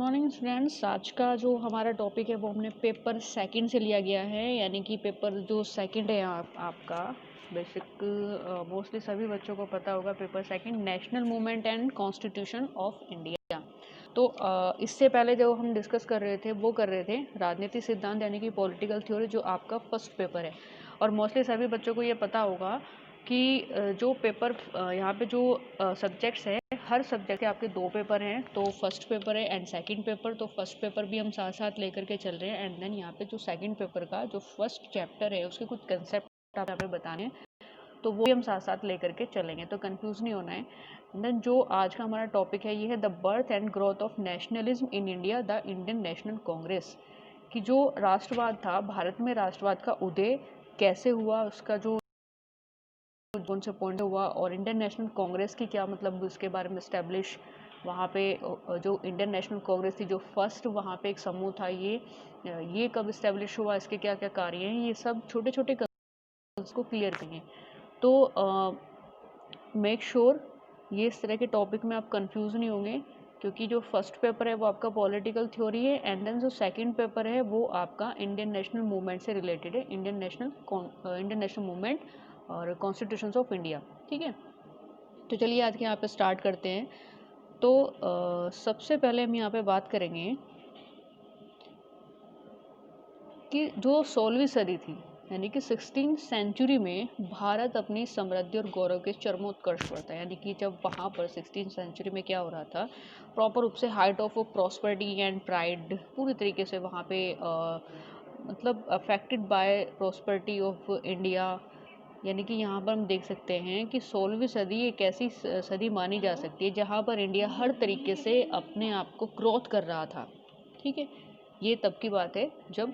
Morning friends. आज का जो हमारा टॉपिक है वो हमने पेपर सेकंड से लिया गया है, यानी कि पेपर जो सेकंड है आपका बेसिक मोस्टली सभी बच्चों को पता होगा। Paper second national movement and constitution of India. तो इससे पहले जो हम डिस्कस कर रहे थे वो कर रहे थे राजनीतिक सिद्धांत यानी कि पॉलिटिकल थ्योरी, जो आपका फर्स्ट पेपर है। और मोस्टली सभी बच्चों को ये पता होगा कि जो पेपर यहाँ पे जो सब्जेक्ट्स है, हर सब्जेक्ट के आपके दो पेपर हैं। तो फर्स्ट पेपर है एंड सेकंड पेपर। तो फर्स्ट पेपर भी हम साथ साथ लेकर के चल रहे हैं, एंड देन यहाँ पे जो सेकंड पेपर का जो फर्स्ट चैप्टर है उसके कुछ कंसेप्ट आप यहाँ पे बताने हैं, तो वो भी हम साथ साथ लेकर के चलेंगे, तो कंफ्यूज नहीं होना है। देन जो आज का हमारा टॉपिक है ये है the birth and growth of nationalism in India, the Indian national Congress. कि जो राष्ट्रवाद था, भारत में राष्ट्रवाद का उदय कैसे हुआ, उसका जो कौन से पॉइंट हुआ, और इंडियन नेशनल कांग्रेस की क्या मतलब उसके बारे में इस्टेब्लिश वहाँ पे जो इंडियन नेशनल कांग्रेस थी, जो फर्स्ट वहाँ पे एक समूह था, ये कब इस्टेब्लिश हुआ, इसके क्या क्या कार्य हैं, ये सब छोटे छोटे को क्लियर करेंगे। तो मेक श्योर ये इस तरह के टॉपिक में आप कंफ्यूज नहीं होंगे, क्योंकि जो फर्स्ट पेपर है वो आपका पॉलिटिकल थ्योरी है, एंड देन जो सेकंड पेपर है वो आपका इंडियन नेशनल मूवमेंट से रिलेटेड है, इंडियन नेशनल मूवमेंट और कॉन्स्टिट्यूशंस ऑफ इंडिया। ठीक है, तो चलिए आज के यहाँ पे स्टार्ट करते हैं। तो सबसे पहले हम यहाँ पे बात करेंगे कि जो 16वीं सदी थी, यानी कि 16th सेंचुरी में भारत अपनी समृद्धि और गौरव के चरमोत्कर्ष पर था। यानी कि जब वहाँ पर 16th सेंचुरी में क्या हो रहा था, प्रॉपर रूप से height of prosperity and pride पूरी तरीके से वहाँ पे मतलब affected by prosperity of India. यानी कि यहाँ पर हम देख सकते हैं कि 16वीं सदी एक ऐसी सदी मानी जा सकती है जहाँ पर इंडिया हर तरीके से अपने आप को ग्रोथ कर रहा था। ठीक है, ये तब की बात है जब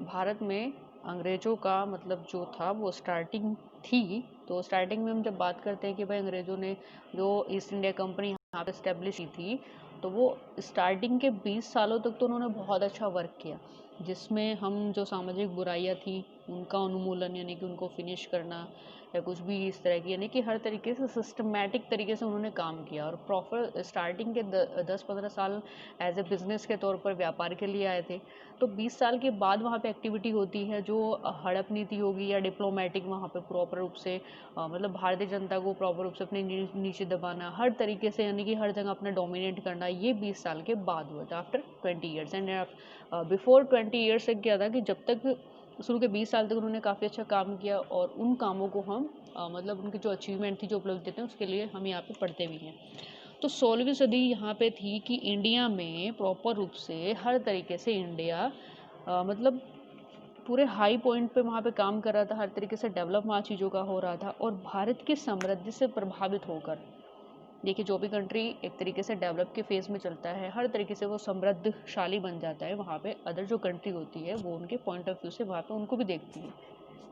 भारत में अंग्रेज़ों का मतलब जो था वो स्टार्टिंग थी। तो स्टार्टिंग में हम जब बात करते हैं कि भाई अंग्रेज़ों ने जो ईस्ट इंडिया कंपनी यहाँ पे इस्टेब्लिश की थी, तो वो स्टार्टिंग के 20 सालों तक तो उन्होंने बहुत अच्छा वर्क किया, जिसमें हम जो सामाजिक बुराइयाँ थी उनका उन्मूलन, यानी कि उनको फिनिश करना या कुछ भी इस तरह की, यानी कि हर तरीके से सिस्टमैटिक तरीके से उन्होंने काम किया। और प्रॉपर स्टार्टिंग के 10-15 साल एज ए बिज़नेस के तौर पर व्यापार के लिए आए थे। तो 20 साल के बाद वहाँ पे एक्टिविटी होती है जो हड़प नीति होगी या डिप्लोमेटिक, वहाँ पे प्रॉपर रूप से मतलब भारतीय जनता को प्रॉपर रूप से अपने नीचे दबाना हर तरीके से, यानी कि हर जगह अपना डोमिनेट करना, ये 20 साल के बाद हुआ था, after 20 years. And before 20 years से क्या था कि जब तक शुरू के 20 साल तक उन्होंने काफ़ी अच्छा काम किया, और उन कामों को हम मतलब उनकी जो अचीवमेंट थी, जो उपलब्धि थे, उसके लिए हम यहाँ पे पढ़ते भी हैं। तो 16वीं सदी यहाँ पे थी कि इंडिया में प्रॉपर रूप से हर तरीके से इंडिया मतलब पूरे हाई पॉइंट पे वहाँ पे काम कर रहा था, हर तरीके से डेवलप वहाँ चीज़ों का हो रहा था। और भारत की समृद्धि से प्रभावित होकर, देखिए जो भी कंट्री एक तरीके से डेवलप के फेज़ में चलता है, हर तरीके से वो समृद्धशाली बन जाता है। वहाँ पे अदर जो कंट्री होती है वो उनके पॉइंट ऑफ व्यू से वहाँ पे उनको भी देखती है,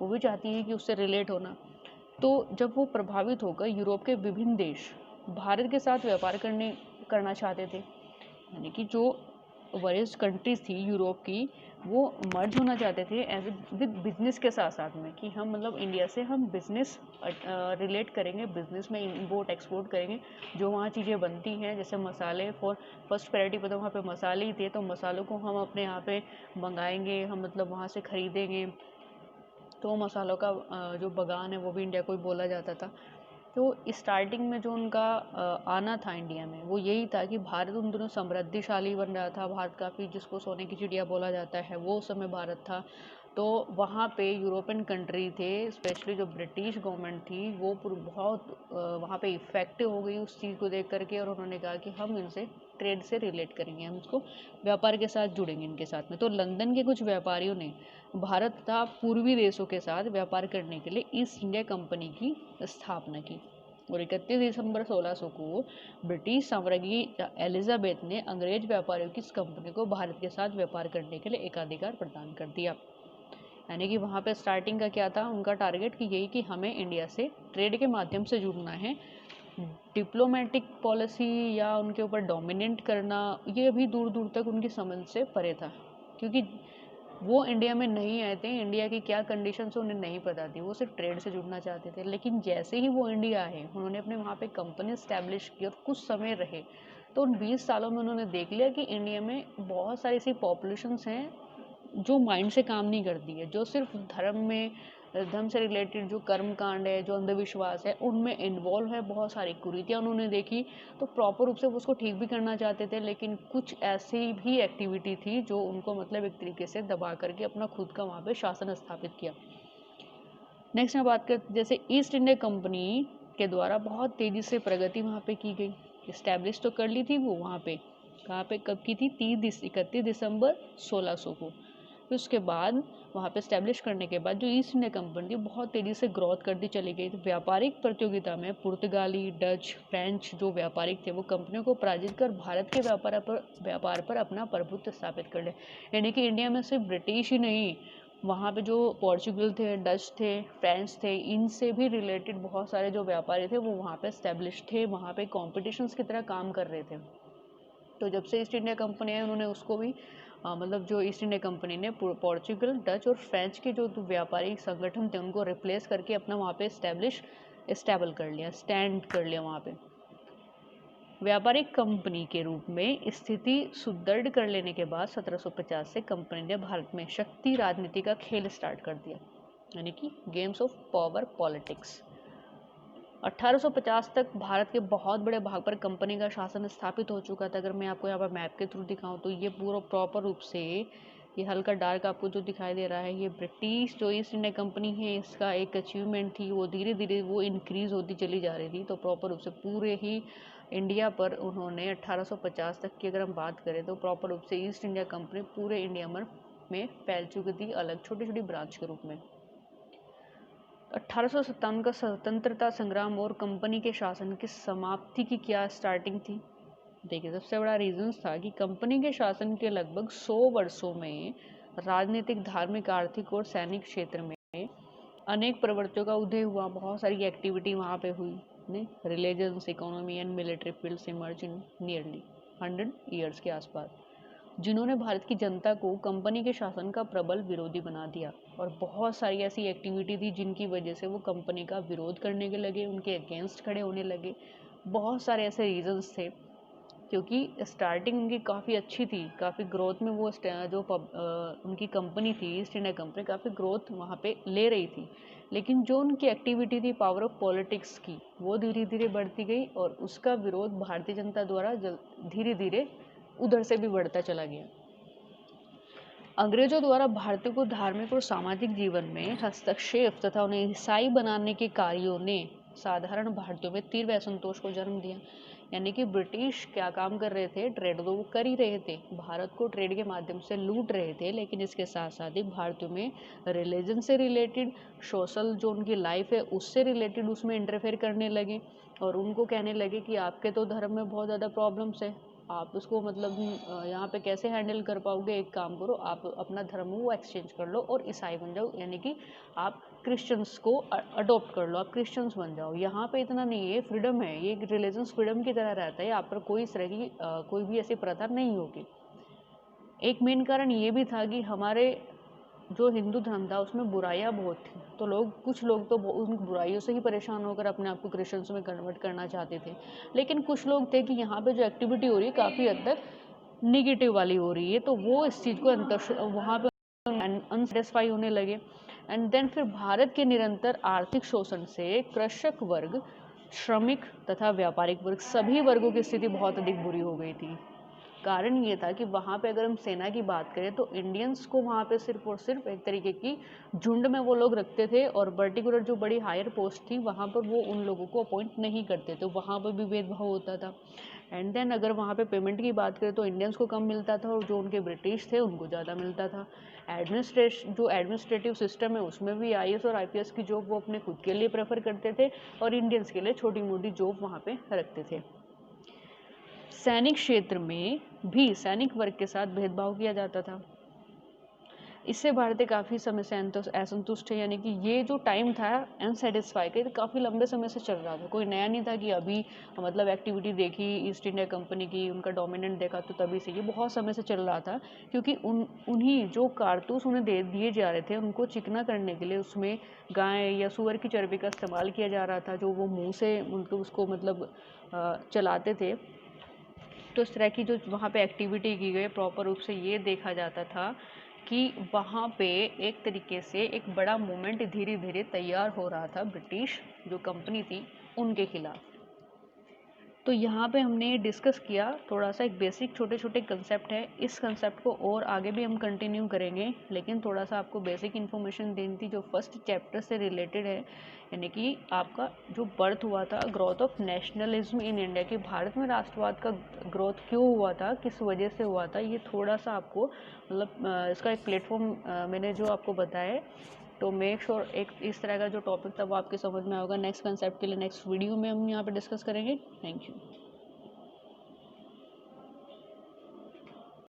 वो भी चाहती है कि उससे रिलेट होना। तो जब वो प्रभावित होकर यूरोप के विभिन्न देश भारत के साथ व्यापार करना चाहते थे, यानी कि जो वरियस कंट्रीज़ थी यूरोप की, वो मर्ज होना चाहते थे एज ए विद बिजनेस के साथ साथ में, कि हम मतलब इंडिया से हम बिजनेस रिलेट करेंगे, बिजनेस में इम्पोर्ट एक्सपोर्ट करेंगे। जो वहाँ चीज़ें बनती हैं, जैसे मसाले फॉर फर्स्ट प्रायोरिटी पर तो वहाँ पे मसाले ही थे, तो मसालों को हम अपने यहाँ पे मंगाएंगे, हम मतलब वहाँ से ख़रीदेंगे। तो मसालों का जो बगान है वो भी इंडिया को ही बोला जाता था। तो स्टार्टिंग में जो उनका आना था इंडिया में, वो यही था कि भारत उन दिनों समृद्धिशाली बन रहा था। भारत काफ़ी, जिसको सोने की चिड़िया बोला जाता है, वो उस समय भारत था। तो वहाँ पे यूरोपियन कंट्री थे, स्पेशली जो ब्रिटिश गवर्नमेंट थी, वो बहुत वहाँ पे इफ़ेक्टिव हो गई उस चीज़ को देख करके, और उन्होंने कहा कि हम इनसे ट्रेड से रिलेट करेंगे, हम इसको व्यापार के साथ जुड़ेंगे इनके साथ में। तो लंदन के कुछ व्यापारियों ने भारत तथा पूर्वी देशों के साथ व्यापार करने के लिए ईस्ट इंडिया कंपनी की स्थापना की। और 31 दिसंबर 1600 को ब्रिटिश साम्राज्ञी एलिजाबेथ ने अंग्रेज व्यापारियों की इस कंपनी को भारत के साथ व्यापार करने के लिए एकाधिकार प्रदान कर दिया। यानी कि वहाँ पे स्टार्टिंग का क्या था उनका टारगेट, कि यही कि हमें इंडिया से ट्रेड के माध्यम से जुड़ना है। डिप्लोमेटिक पॉलिसी या उनके ऊपर डोमिनेट करना, ये अभी दूर दूर तक उनकी समझ से परे था, क्योंकि वो इंडिया में नहीं आए थे, इंडिया की क्या कंडीशंस उन्हें नहीं पता थी, वो सिर्फ ट्रेड से जुड़ना चाहते थे। लेकिन जैसे ही वो इंडिया आए, उन्होंने अपने वहाँ पे कंपनी इस्टेब्लिश की और कुछ समय रहे, तो उन 20 सालों में उन्होंने देख लिया कि इंडिया में बहुत सारी ऐसी पॉपुलेशंस हैं जो माइंड से काम नहीं करती है, जो सिर्फ धर्म से रिलेटेड जो कर्म कांड है, जो अंधविश्वास है, उनमें इन्वॉल्व है। बहुत सारी कुरीतियाँ उन्होंने देखी, तो प्रॉपर रूप से वो उसको ठीक भी करना चाहते थे, लेकिन कुछ ऐसी भी एक्टिविटी थी जो उनको मतलब एक तरीके से दबा करके अपना खुद का वहाँ पे शासन स्थापित किया। नेक्स्ट मैं बात करते जैसे ईस्ट इंडिया कंपनी के द्वारा बहुत तेज़ी से प्रगति वहाँ पे की गई। इस्टेब्लिश तो कर ली थी वो वहाँ पे, कहाँ पे कब की थी? 31 दिसंबर 1600 को। फिर उसके बाद वहाँ पे इस्टेब्लिश करने के बाद जो ईस्ट इंडिया कंपनी थी बहुत तेज़ी से ग्रोथ करती चली गई। तो व्यापारिक प्रतियोगिता में पुर्तगाली, डच, फ्रेंच जो व्यापारिक थे वो कंपनियों को पराजित कर भारत के व्यापार पर अपना प्रभुत्व स्थापित कर ले। यानी कि इंडिया में सिर्फ ब्रिटिश ही नहीं, वहाँ पे जो पोर्चुगल थे, डच थे, फ्रेंच थे, इनसे भी रिलेटेड बहुत सारे जो व्यापारी थे वो वहाँ पे इस्टेब्लिश थे, वहाँ पे कॉम्पिटिशन्स की तरह काम कर रहे थे। तो जब से ईस्ट इंडिया कंपनी आई उन्होंने उसको भी मतलब जो ईस्ट इंडिया कंपनी ने पोर्चुगल, डच और फ्रेंच के जो व्यापारिक संगठन थे उनको रिप्लेस करके अपना वहाँ पे स्टेबल कर लिया, स्टैंड कर लिया वहाँ पे। व्यापारिक कंपनी के रूप में स्थिति सुदृढ़ कर लेने के बाद 1750 से कंपनी ने भारत में शक्ति राजनीति का खेल स्टार्ट कर दिया, यानी कि गेम्स ऑफ पावर पॉलिटिक्स। 1850 तक भारत के बहुत बड़े भाग पर कंपनी का शासन स्थापित हो चुका था। अगर मैं आपको यहाँ पर मैप के थ्रू दिखाऊं तो ये पूरा प्रॉपर रूप से, ये हल्का डार्क आपको जो दिखाई दे रहा है, ये ब्रिटिश जो ईस्ट इंडिया कंपनी है इसका एक अचीवमेंट थी, वो धीरे धीरे वो इंक्रीज होती चली जा रही थी। तो प्रॉपर रूप से पूरे ही इंडिया पर उन्होंने 1850 तक की अगर हम बात करें तो प्रॉपर रूप से ईस्ट इंडिया कंपनी पूरे इंडिया में फैल चुकी थी, अलग छोटी छोटी ब्रांच के रूप में। 1857 का स्वतंत्रता संग्राम और कंपनी के शासन की समाप्ति की क्या स्टार्टिंग थी? देखिए, सबसे बड़ा रीजन था कि कंपनी के शासन के लगभग 100 वर्षों में राजनीतिक, धार्मिक, आर्थिक और सैनिक क्षेत्र में अनेक प्रवृत्तियों का उदय हुआ। बहुत सारी एक्टिविटी वहाँ पे हुई। Religions, economy and military fields emerge in nearly 100 years के आसपास, जिन्होंने भारत की जनता को कंपनी के शासन का प्रबल विरोधी बना दिया। और बहुत सारी ऐसी एक्टिविटी थी जिनकी वजह से वो कंपनी का विरोध करने के लगे, उनके अगेंस्ट खड़े होने लगे। बहुत सारे ऐसे रीजंस थे, क्योंकि स्टार्टिंग उनकी काफ़ी अच्छी थी, काफ़ी ग्रोथ में वो जो उनकी कंपनी थी ईस्ट इंडिया कंपनी काफ़ी ग्रोथ वहाँ पे ले रही थी, लेकिन जो उनकी एक्टिविटी थी पावर ऑफ पॉलिटिक्स की, वो धीरे धीरे बढ़ती गई और उसका विरोध भारतीय जनता द्वारा धीरे धीरे उधर से भी बढ़ता चला गया। अंग्रेजों द्वारा भारतीयों को धार्मिक और सामाजिक जीवन में हस्तक्षेप तथा उन्हें ईसाई बनाने के कार्यों ने साधारण भारतीयों में तीव्र असंतोष को जन्म दिया। यानी कि ब्रिटिश क्या काम कर रहे थे? ट्रेड तो वो कर ही रहे थे, भारत को ट्रेड के माध्यम से लूट रहे थे, लेकिन इसके साथ साथ ही भारतीयों में रिलीजन से रिलेटेड, सोशल जो उनकी लाइफ है उससे रिलेटेड उसमें इंटरफेयर करने लगे और उनको कहने लगे कि आपके तो धर्म में बहुत ज़्यादा प्रॉब्लम्स है, आप उसको मतलब यहाँ पे कैसे हैंडल कर पाओगे? एक काम करो, आप अपना धर्म वो एक्सचेंज कर लो और ईसाई बन जाओ, यानी कि आप क्रिश्चियंस को अडोप्ट कर लो, आप क्रिश्चियंस बन जाओ। यहाँ पे इतना नहीं है, फ्रीडम है, ये रिलीजन्स फ्रीडम की तरह रहता है, यहाँ पर कोई इस तरह की कोई भी ऐसी प्रथा नहीं होगी। एक मेन कारण ये भी था कि हमारे जो हिंदू धर्म था उसमें बुराइयाँ बहुत थी, तो कुछ लोग तो उन बुराइयों से ही परेशान होकर अपने आप को क्रिश्चियंस में कन्वर्ट करना चाहते थे, लेकिन कुछ लोग थे कि यहाँ पे जो एक्टिविटी हो रही है काफ़ी हद तक निगेटिव वाली हो रही है, तो वो इस चीज़ को वहाँ पे अनसेटिस्फाई होने लगे। एंड देन फिर भारत के निरंतर आर्थिक शोषण से कृषक वर्ग, श्रमिक तथा व्यापारिक वर्ग, सभी वर्गों की स्थिति बहुत अधिक बुरी हो गई थी। कारण ये था कि वहाँ पे अगर हम सेना की बात करें तो इंडियंस को वहाँ पे सिर्फ और सिर्फ एक तरीके की झुंड में वो लोग रखते थे और पर्टिकुलर जो बड़ी हायर पोस्ट थी वहाँ पर वो उन लोगों को अपॉइंट नहीं करते थे, वहाँ पर भी भेदभाव होता था। एंड देन अगर वहाँ पे पेमेंट की बात करें तो इंडियंस को कम मिलता था और जो उनके ब्रिटिश थे उनको ज़्यादा मिलता था। एडमिनिस्ट्रेटिव सिस्टम है उसमें भी IAS और IPS की जॉब वो अपने खुद के लिए प्रेफर करते थे और इंडियंस के लिए छोटी मोटी जॉब वहाँ पे रखते थे। सैनिक क्षेत्र में भी सैनिक वर्ग के साथ भेदभाव किया जाता था। इससे भारतीय काफ़ी समय से असंतुष्ट है, यानी कि ये जो टाइम था अनसेटिस्फाई का, काफ़ी लंबे समय से चल रहा था, कोई नया नहीं था कि अभी मतलब एक्टिविटी देखी ईस्ट इंडिया कंपनी की, उनका डोमिनेंट देखा तो तभी से, ये बहुत समय से चल रहा था। क्योंकि उन्हीं जो कारतूस उन्हें दिए जा रहे थे उनको चिकना करने के लिए उसमें गाय या सूअर की चर्बी का इस्तेमाल किया जा रहा था, जो वो मुँह से उनको उसको मतलब चलाते थे। तो इस तरह की जो वहाँ पे एक्टिविटी की गई, प्रॉपर रूप से ये देखा जाता था कि वहाँ पे एक तरीके से एक बड़ा मूवमेंट धीरे धीरे तैयार हो रहा था ब्रिटिश जो कंपनी थी उनके खिलाफ। तो यहाँ पे हमने डिस्कस किया थोड़ा सा, एक बेसिक छोटे छोटे कंसेप्ट है, इस कंसेप्ट को और आगे भी हम कंटिन्यू करेंगे, लेकिन थोड़ा सा आपको बेसिक इन्फॉर्मेशन देनी थी जो फर्स्ट चैप्टर से रिलेटेड है, यानी कि आपका जो बर्थ हुआ था, growth of nationalism in India, कि भारत में राष्ट्रवाद का ग्रोथ क्यों हुआ था, किस वजह से हुआ था, ये थोड़ा सा आपको मतलब इसका एक प्लेटफॉर्म मैंने जो आपको बताया है। तो मेक श्योर एक इस तरह का जो टॉपिक था वो आपके समझ में आएगा। नेक्स्ट कंसेप्ट के लिए नेक्स्ट वीडियो में हम यहाँ पे डिस्कस करेंगे। Thank you.